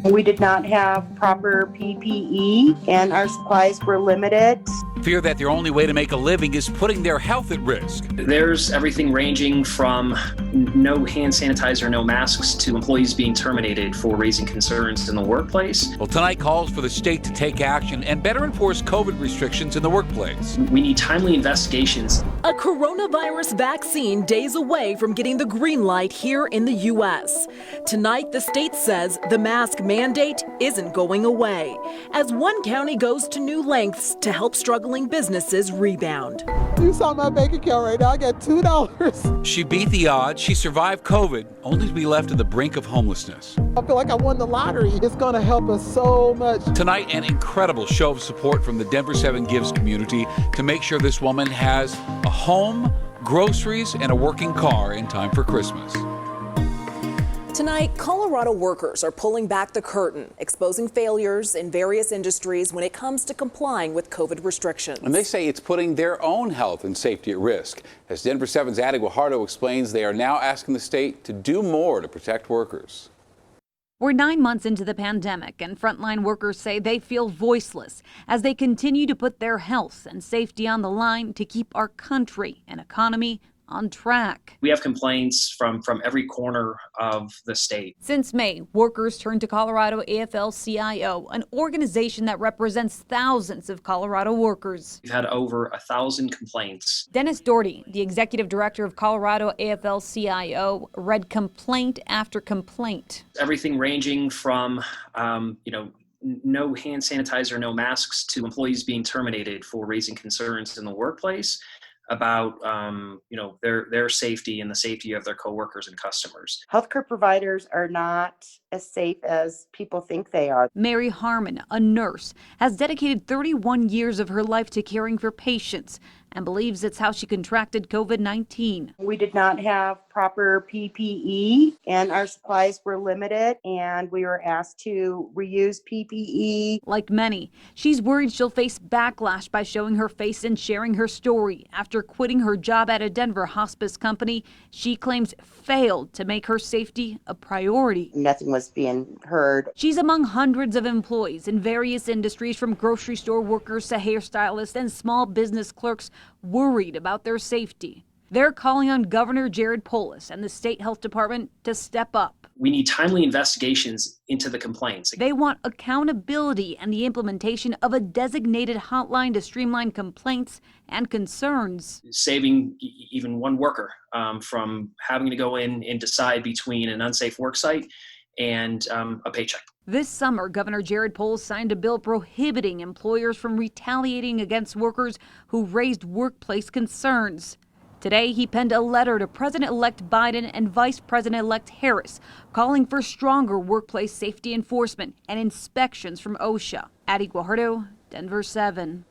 We did not have proper PPE and our supplies were limited. Fear that their only way to make a living is putting their health at risk. There's everything ranging from no hand sanitizer, no masks, to employees being terminated for raising concerns in the workplace. Well, tonight calls for the state to take action and better enforce COVID restrictions in the workplace. We need timely investigations. A coronavirus vaccine days away from getting the green light here in the U.S. Tonight, the state says the mask mandate isn't going away, as one county goes to new lengths to help struggling businesses rebound. You saw my bank account right now. I got $2. She beat the odds. She survived COVID, only to be left at the brink of homelessness. I feel like I won the lottery. It's going to help us so much. Tonight, an incredible show of support from the Denver7 Gives community to make sure this woman has a home, groceries, and a working car in time for Christmas. Tonight, Colorado workers are pulling back the curtain, exposing failures in various industries when it comes to complying with COVID restrictions. And they say it's putting their own health and safety at risk. As Denver7's Addie Guajardo explains, they are now asking the state to do more to protect workers. We're 9 months into the pandemic, and frontline workers say they feel voiceless as they continue to put their health and safety on the line to keep our country and economy on track. We have complaints from every corner of the state. Since May, workers turned to Colorado AFL-CIO, an organization that represents thousands of Colorado workers. We've had over 1,000 complaints. Dennis Doherty, the executive director of Colorado AFL-CIO, read complaint after complaint. Everything ranging from, no hand sanitizer, no masks, to employees being terminated for raising concerns in the workplace about their safety and the safety of their coworkers and customers. Healthcare providers are not as safe as people think they are. Mary Harmon, a nurse, has dedicated 31 years of her life to caring for patients and believes it's how she contracted COVID-19. We did not have proper PPE and our supplies were limited, and we were asked to reuse PPE. Like many, she's worried she'll face backlash by showing her face and sharing her story after quitting her job at a Denver hospice company she claims failed to make her safety a priority. Nothing was being heard. She's among hundreds of employees in various industries, from grocery store workers to hairstylists and small business clerks, worried about their safety. They're calling on Governor Jared Polis and the state health department to step up. We need timely investigations into the complaints. They want accountability and the implementation of a designated hotline to streamline complaints and concerns. Saving even one worker from having to go in and decide between an unsafe work site and a paycheck. This summer, Governor Jared Polis signed a bill prohibiting employers from retaliating against workers who raised workplace concerns. Today, he penned a letter to President-elect Biden and Vice President-elect Harris, calling for stronger workplace safety enforcement and inspections from OSHA. Addie Guajardo, Denver7.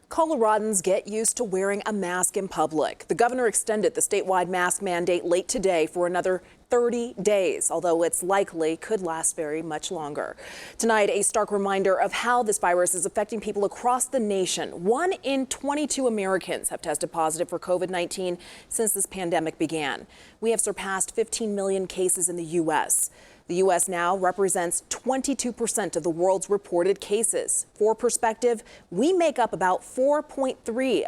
Coloradans get used to wearing a mask in public. The governor extended the statewide mask mandate late today for another 30 days, although it's likely could last very much longer. Tonight, a stark reminder of how this virus is affecting people across the nation. 1 in 22 Americans have tested positive for COVID-19 since this pandemic began. We have surpassed 15 million cases in the U.S. The U.S. now represents 22% of the world's reported cases. For perspective, we make up about 4.3%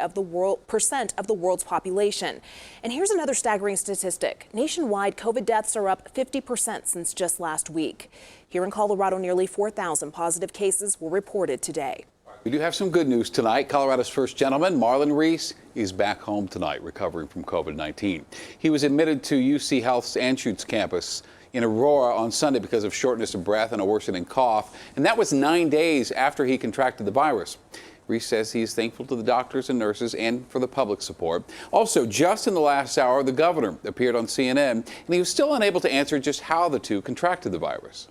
of the world's population. And here's another staggering statistic. Nationwide, COVID deaths are up 50% since just last week. Here in Colorado, nearly 4,000 positive cases were reported today. We do have some good news tonight. Colorado's first gentleman, Marlon Reese, is back home tonight, recovering from COVID-19. He was admitted to UC Health's Anschutz campus in Aurora on Sunday because of shortness of breath and a worsening cough, and that was 9 days after he contracted the virus. Reese says he's thankful to the doctors and nurses and for the public support. Also, just in the last hour, the governor appeared on CNN, and he was still unable to answer just how the two contracted the virus.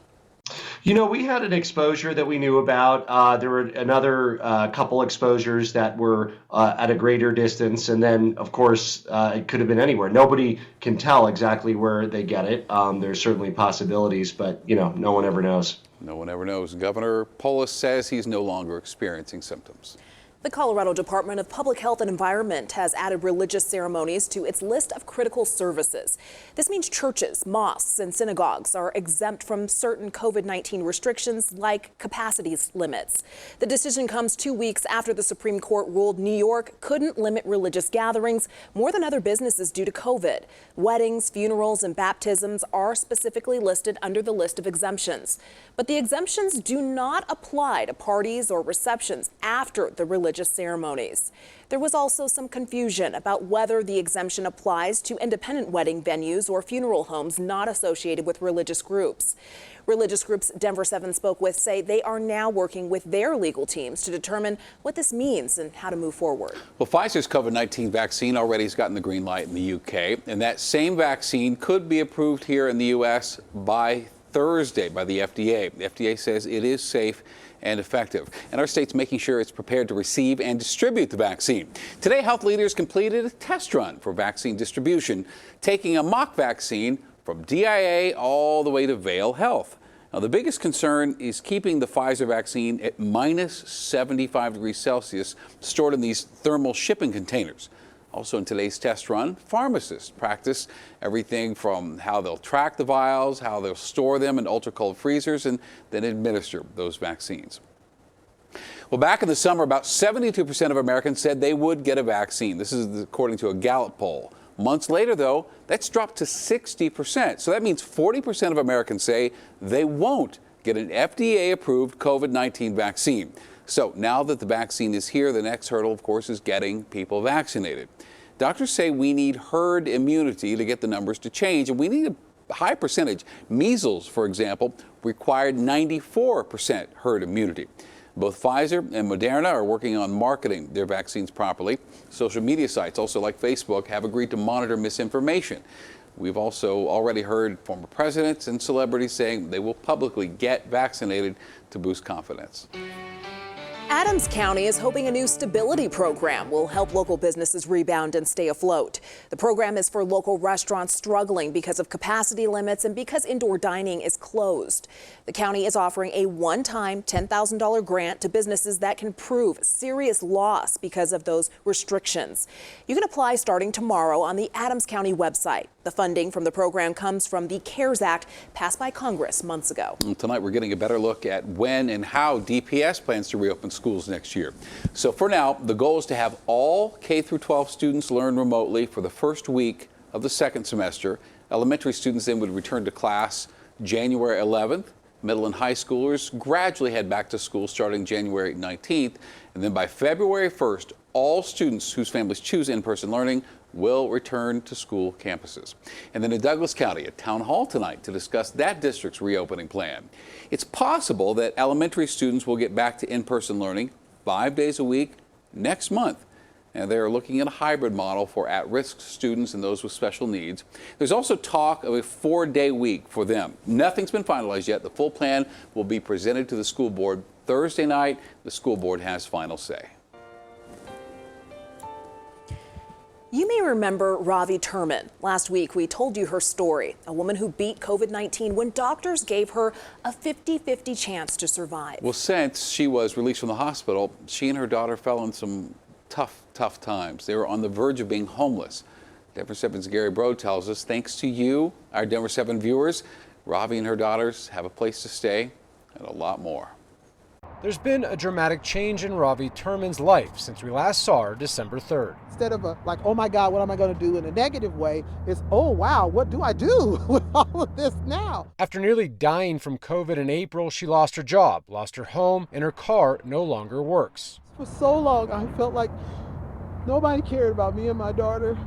You know, we had an exposure that we knew about. There were another couple exposures that were at a greater distance. And then, of course, it could have been anywhere. Nobody can tell exactly where they get it. There's certainly possibilities, but, no one ever knows. No one ever knows. Governor Polis says he's no longer experiencing symptoms. The Colorado Department of Public Health and Environment has added religious ceremonies to its list of critical services. This means churches, mosques, and synagogues are exempt from certain COVID-19 restrictions like capacity limits. The decision comes 2 weeks after the Supreme Court ruled New York couldn't limit religious gatherings more than other businesses due to COVID. Weddings, funerals, and baptisms are specifically listed under the list of exemptions. But the exemptions do not apply to parties or receptions after the religious ceremonies. There was also some confusion about whether the exemption applies to independent wedding venues or funeral homes not associated with religious groups. Religious groups Denver7 spoke with say they are now working with their legal teams to determine what this means and how to move forward. Well, Pfizer's COVID-19 vaccine already has gotten the green light in the UK, and that same vaccine could be approved here in the U.S. by Thursday by the FDA. The FDA says it is safe and effective, and our state's making sure it's prepared to receive and distribute the vaccine. Today, health leaders completed a test run for vaccine distribution, taking a mock vaccine from DIA all the way to Vail Health. Now, the biggest concern is keeping the Pfizer vaccine at minus 75 degrees Celsius, stored in these thermal shipping containers. Also in today's test run, pharmacists practice everything from how they'll track the vials, how they'll store them in ultra-cold freezers, and then administer those vaccines. Well, back in the summer, about 72% of Americans said they would get a vaccine. This is according to a Gallup poll. Months later, though, that's dropped to 60%. So that means 40% of Americans say they won't get an FDA-approved COVID-19 vaccine. So now that the vaccine is here, the next hurdle, of course, is getting people vaccinated. Doctors say we need herd immunity to get the numbers to change, and we need a high percentage. Measles, for example, required 94% herd immunity. Both Pfizer and Moderna are working on marketing their vaccines properly. Social media sites, also like Facebook, have agreed to monitor misinformation. We've also already heard former presidents and celebrities saying they will publicly get vaccinated to boost confidence. Adams County is hoping a new stability program will help local businesses rebound and stay afloat. The program is for local restaurants struggling because of capacity limits and because indoor dining is closed. The county is offering a one-time $10,000 grant to businesses that can prove serious loss because of those restrictions. You can apply starting tomorrow on the Adams County website. The funding from the program comes from the CARES Act passed by Congress months ago. Tonight, we're getting a better look at when and how DPS plans to reopen schools next year. So for now, the goal is to have all K-12 students learn remotely for the first week of the second semester. Elementary students then would return to class January 11th. Middle and high schoolers gradually head back to school starting January 19th. And then by February 1st, all students whose families choose in-person learning will return to school campuses. And then in Douglas County, a town hall tonight to discuss that district's reopening plan. It's possible that elementary students will get back to in-person learning 5 days a week next month. And they're looking at a hybrid model for at-risk students and those with special needs. There's also talk of a 4-day week for them. Nothing's been finalized yet. The full plan will be presented to the school board Thursday night. The school board has final say. You may remember Ravi Turman. Last week, we told you her story, a woman who beat COVID-19 when doctors gave her a 50-50 chance to survive. Well, since she was released from the hospital, she and her daughter fell in some tough times. They were on the verge of being homeless. Denver7's Gary Brode tells us, thanks to you, our Denver7 viewers, Ravi and her daughters have a place to stay and a lot more. There's been a dramatic change in Ravi Turman's life since we last saw her December 3rd. Instead of like, oh my God, what am I going to do in a negative way, it's, oh wow, what do I do with all of this now? After nearly dying from COVID in April, she lost her job, lost her home, and her car no longer works. For so long, I felt like nobody cared about me and my daughter.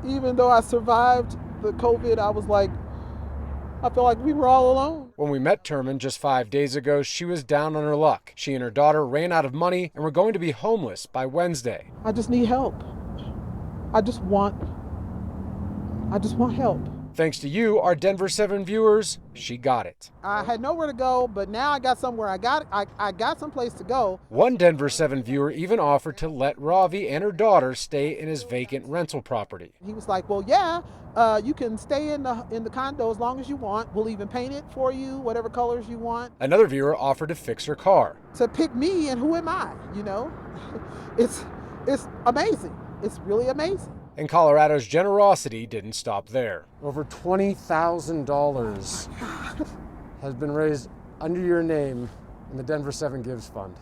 Even though I survived the COVID, I felt like we were all alone. When we met Turman just 5 days ago, she was down on her luck. She and her daughter ran out of money and were going to be homeless by Wednesday. I just need help. I just want help. Thanks to you, our Denver 7 viewers, she got it. I had nowhere to go, but now I got somewhere. I got some place to go. One Denver 7 viewer even offered to let Ravi and her daughter stay in his vacant rental property. He was like, well, yeah, you can stay in the condo as long as you want. We'll even paint it for you, whatever colors you want. Another viewer offered to fix her car. To pick me, and who am I, you know? It's amazing. It's really amazing. And Colorado's generosity didn't stop there. Over $20,000 has been raised under your name in the Denver 7 Gives Fund.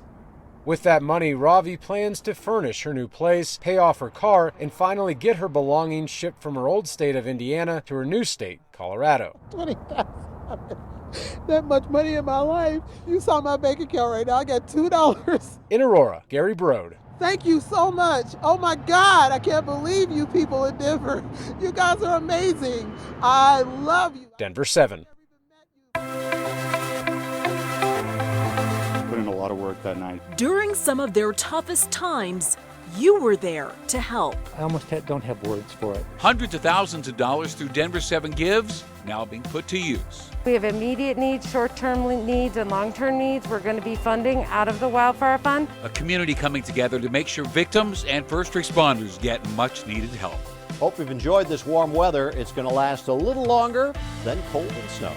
With that money, Ravi plans to furnish her new place, pay off her car, and finally get her belongings shipped from her old state of Indiana to her new state, Colorado. $20,000. That much money in my life. You saw my bank account right now. I got $2. In Aurora, Gary Brode. Thank you so much. Oh my God, I can't believe you people in Denver. You guys are amazing. I love you. Denver 7. Put in a lot of work that night. During some of their toughest times, you were there to help. I almost don't have words for it. Hundreds of thousands of dollars through Denver 7 Gives now being put to use. We have immediate needs, short-term needs, and long-term needs. We're going to be funding out of the Wildfire Fund. A community coming together to make sure victims and first responders get much needed help. Hope you've enjoyed this warm weather. It's going to last a little longer than cold and snow.